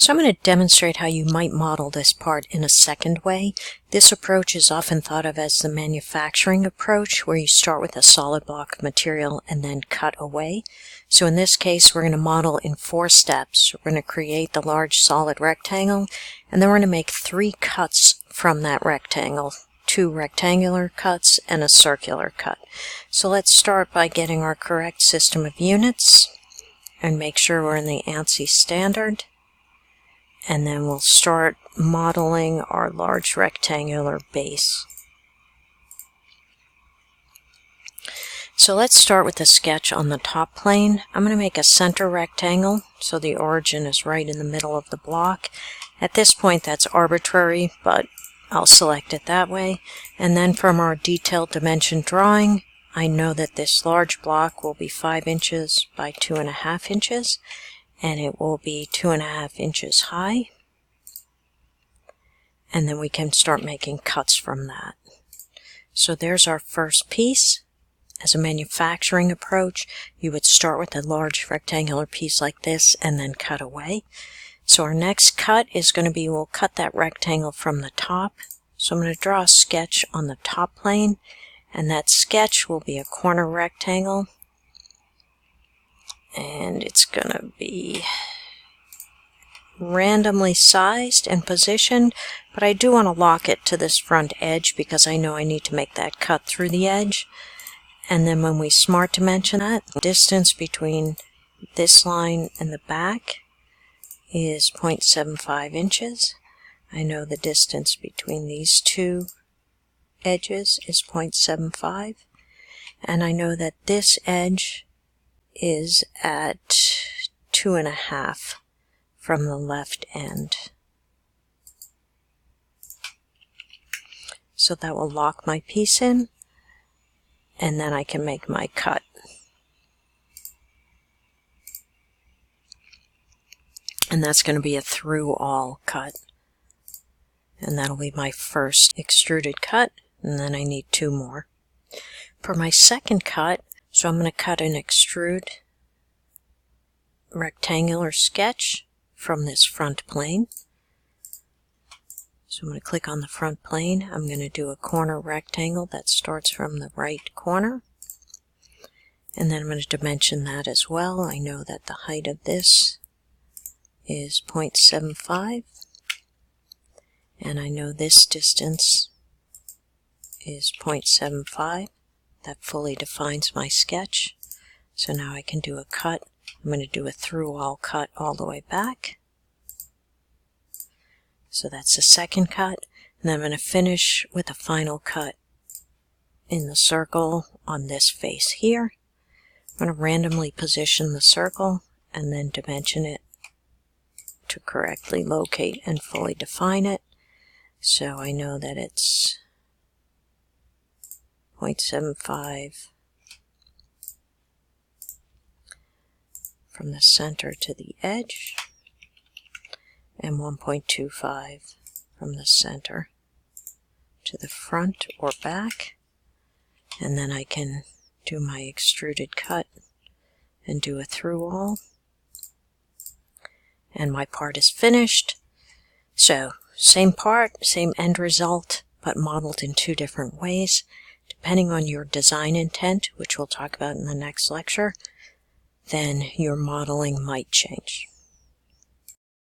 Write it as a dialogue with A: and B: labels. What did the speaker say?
A: So I'm going to demonstrate how you might model this part in a second way. This approach is often thought of as the manufacturing approach, where you start with a solid block of material and then cut away. So in this case, we're going to model in 4 steps. We're going to create the large solid rectangle, and then we're going to make 3 cuts from that rectangle. 2 rectangular cuts and a circular cut. So let's start by getting our correct system of units and make sure we're in the ANSI standard. And then we'll start modeling our large rectangular base. So let's start with a sketch on the top plane. I'm going to make a center rectangle, so the origin is right in the middle of the block. At this point that's arbitrary, but I'll select it that way. And then from our detailed dimension drawing, I know that this large block will be 5 inches by 2.5 inches. And it will be 2.5 inches high, and then we can start making cuts from that. So there's our first piece. As a manufacturing approach, you would start with a large rectangular piece like this and then cut away. So our next cut is going to be, we'll cut that rectangle from the top. So I'm going to draw a sketch on the top plane, and that sketch will be a corner rectangle. And it's going to be randomly sized and positioned, but I do want to lock it to this front edge because I know I need to make that cut through the edge. And then when we smart dimension that, the distance between this line and the back is 0.75 inches. I know the distance between these 2 edges is 0.75, and I know that this edge is at 2.5 from the left end. So that will lock my piece in, and then I can make my cut. And that's going to be a through all cut. And that'll be my first extruded cut, and then I need 2 more. For my second cut, so I'm going to cut an extrude rectangular sketch from this front plane. So I'm going to click on the front plane. I'm going to do a corner rectangle that starts from the right corner. And then I'm going to dimension that as well. I know that the height of this is 0.75. And I know this distance is 0.75. That fully defines my sketch. So now I can do a cut. I'm going to do a through all cut all the way back. So that's the second cut. And then I'm going to finish with a final cut in the circle on this face here. I'm going to randomly position the circle and then dimension it to correctly locate and fully define it. So I know that it's 0.75 from the center to the edge, and 1.25 from the center to the front or back. And then I can do my extruded cut and do a through all. And my part is finished. So same part, same end result, but modeled in 2 different ways. Depending on your design intent, which we'll talk about in the next lecture, then your modeling might change.